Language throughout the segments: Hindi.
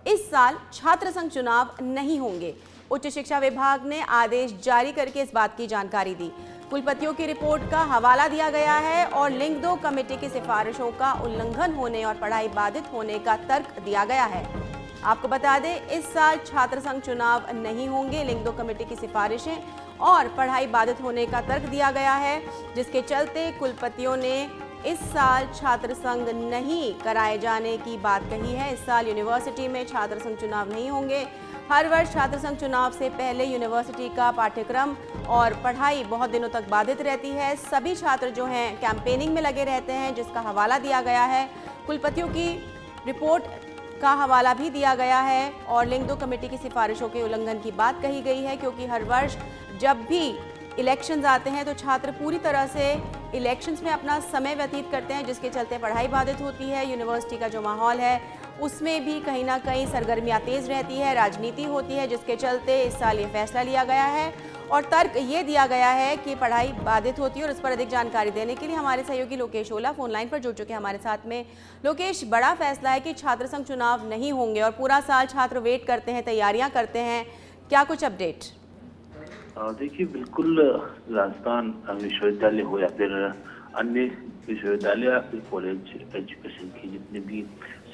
इस साल छात्र संघ चुनाव नहीं होंगे। उच्च शिक्षा विभाग ने आदेश जारी करके इस बात की जानकारी दी। कुलपतियों की रिपोर्ट का हवाला दिया गया है और लिंग 2 कमेटी की सिफारिशों का उल्लंघन होने और पढ़ाई बाधित होने का तर्क दिया गया है। आपको बता दें, इस साल छात्र संघ चुनाव नहीं होंगे। लिंग 2 कमेटी की सिफारिशें और पढ़ाई बाधित होने का तर्क दिया गया है, जिसके चलते कुलपतियों ने इस साल छात्र संघ नहीं कराए जाने की बात कही है। इस साल यूनिवर्सिटी में छात्र संघ चुनाव नहीं होंगे। हर वर्ष छात्र संघ चुनाव से पहले यूनिवर्सिटी का पाठ्यक्रम और पढ़ाई बहुत दिनों तक बाधित रहती है। सभी छात्र जो हैं कैंपेनिंग में लगे रहते हैं, जिसका हवाला दिया गया है। कुलपतियों की रिपोर्ट का हवाला भी दिया गया है और लिंग 2 कमेटी की सिफारिशों के उल्लंघन की बात कही गई है, क्योंकि हर वर्ष जब भी इलेक्शंस आते हैं तो छात्र पूरी तरह से इलेक्शंस में अपना समय व्यतीत करते हैं, जिसके चलते पढ़ाई बाधित होती है। यूनिवर्सिटी का जो माहौल है उसमें भी कहीं ना कहीं सरगर्मियां तेज रहती है, राजनीति होती है, जिसके चलते इस साल ये फैसला लिया गया है और तर्क ये दिया गया है कि पढ़ाई बाधित होती है। और इस पर अधिक जानकारी देने के लिए हमारे सहयोगी लोकेश ओला फोन लाइन पर जुड़ चुके हैं हमारे साथ में। लोकेश, बड़ा फैसला है कि छात्र संघ चुनाव नहीं होंगे और पूरा साल छात्र वेट करते हैं, तैयारियां करते हैं, क्या कुछ अपडेट? देखिए, बिल्कुल राजस्थान विश्वविद्यालय हो या फिर अन्य विश्वविद्यालय या फिर कॉलेज एजुकेशन की जितने भी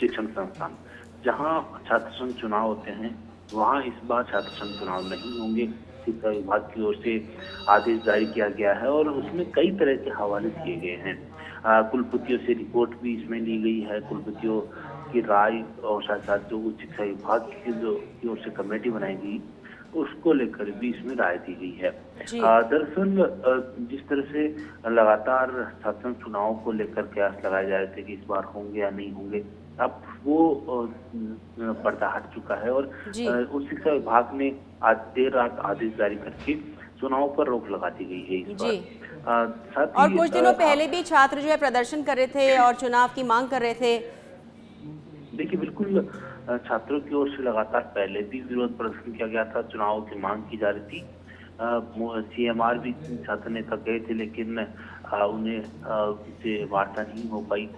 शिक्षण संस्थान जहां छात्र संघ चुनाव होते हैं, वहां इस बार छात्र संघ चुनाव नहीं होंगे। शिक्षा विभाग की ओर से आदेश जारी किया गया है और उसमें कई तरह के हवाले दिए गए हैं। कुलपतियों से रिपोर्ट भी इसमें ली गई है, कुलपतियों की राय और साथ साथ जो उच्च शिक्षा विभाग की ओर से कमेटी बनाई गई उसको लेकर भी इसमें राय दी गई है। दरअसल जिस तरह से लगातार छात्र चुनाव को लेकर कयास लगाए जा रहे थे कि इस बार होंगे या नहीं होंगे, अब वो पर्दा हट चुका है और उच्च शिक्षा विभाग ने आज देर रात आदेश जारी करके चुनाव पर रोक लगा दी गई है इस बार। और कुछ दिनों पहले भी छात्र जो है प्रदर्शन कर रहे थे और चुनाव की मांग कर रहे थे। देखिए, बिल्कुल छात्रों की ओर से लगातार पहले भी विरोध प्रदर्शन किया गया था, चुनाव की मांग की जा रही थी। CMR भी छात्र नेता गए थे, लेकिन उन्हें से वार्ता नहीं हो पाई।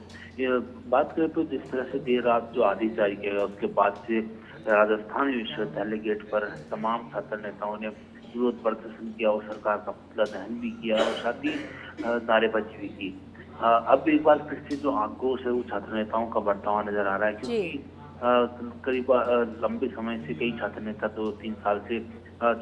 बात करें तो जिस तरह से देर रात जो आदेश जारी किया गया, उसके बाद से राजस्थान विश्वविद्यालय गेट पर तमाम छात्र नेताओं ने विरोध प्रदर्शन किया और सरकार का पुतला दहन भी किया और साथ ही नारेबाजी भी की। अब एक बार फिर से जो आक्रोश है वो छात्र नेताओं का बढ़ता हुआ नजर आ रहा है, क्योंकि करीब लंबे समय से कई छात्र नेता 2-3 साल से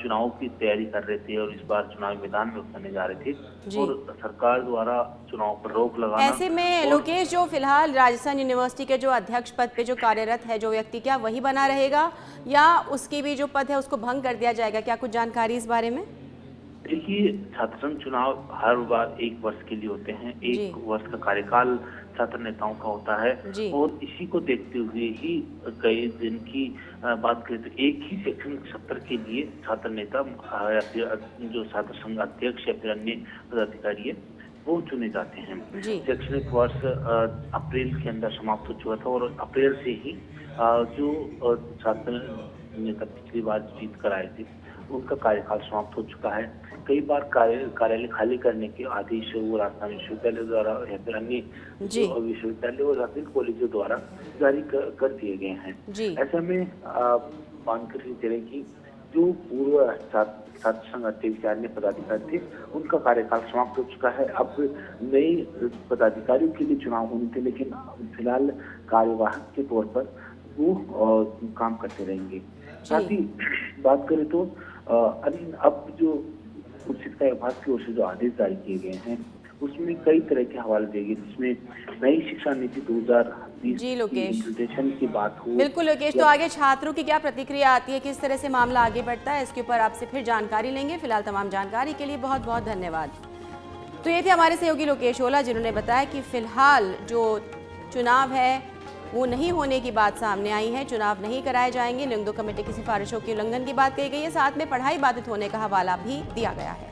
चुनाव की तैयारी कर रहे थे और इस बार चुनाव मैदान में उतरने जा रहे थे और सरकार द्वारा चुनाव पर रोक लगाना। ऐसे में लोकेश, जो फिलहाल राजस्थान यूनिवर्सिटी के जो अध्यक्ष पद पे जो कार्यरत है जो व्यक्ति, क्या वही बना रहेगा या उसकी भी जो पद है उसको भंग कर दिया जाएगा? क्या कुछ जानकारी इस बारे में? देखिए, छात्र संघ चुनाव हर बार 1 वर्ष के लिए होते हैं। 1 वर्ष का कार्यकाल छात्र नेताओं का होता है और इसी को देखते हुए ही कई दिन की बात करें तो एक ही शैक्षणिक सत्र के लिए छात्र नेता या फिर जो छात्र संघ अध्यक्ष या फिर अन्य पदाधिकारी है वो चुने जाते हैं। शैक्षणिक वर्ष अप्रैल के अंदर समाप्त हो चुका था और अप्रैल से ही जो छात्र नेता पिछली बार जीत कर आए थे उनका कार्यकाल समाप्त हो चुका है। कई बार कार्यालय खाली करने के आदेश वो राजस्थान विश्वविद्यालय द्वारा या फिर अन्य विश्वविद्यालय और राजनीतिक कॉलेजों द्वारा जारी कर दिए गए हैं। ऐसे में मानकर चले कि जो पूर्व छात्र संघ अध्यक्ष अन्य पदाधिकारी थे उनका कार्यकाल समाप्त हो चुका है। अब नए पदाधिकारियों के लिए चुनाव होने थे, लेकिन फिलहाल कार्यवाहक के तौर पर वो काम करते रहेंगे। साथ ही बात करें तो अब जो उच्च शिक्षा विभाग की ओर से जो आदेश जारी किए गए हैं उसमें कई तरह के हवाले दिए गए, जिसमें नई शिक्षा नीति 2020 निर्देशन की बात हो। बिल्कुल लोकेश, तो आगे छात्रों की क्या प्रतिक्रिया आती है, किस तरह से मामला आगे बढ़ता है, इसके ऊपर आपसे फिर जानकारी लेंगे। फिलहाल तमाम जानकारी के लिए बहुत बहुत धन्यवाद। तो ये थे हमारे सहयोगी लोकेश ओला, जिन्होंने बताया कि फिलहाल जो चुनाव है वो नहीं होने की बात सामने आई है, चुनाव नहीं कराए जाएंगे। लिंग 2 कमेटी की सिफारिशों के उल्लंघन की बात कही गई है, साथ में पढ़ाई बाधित होने का हवाला भी दिया गया है।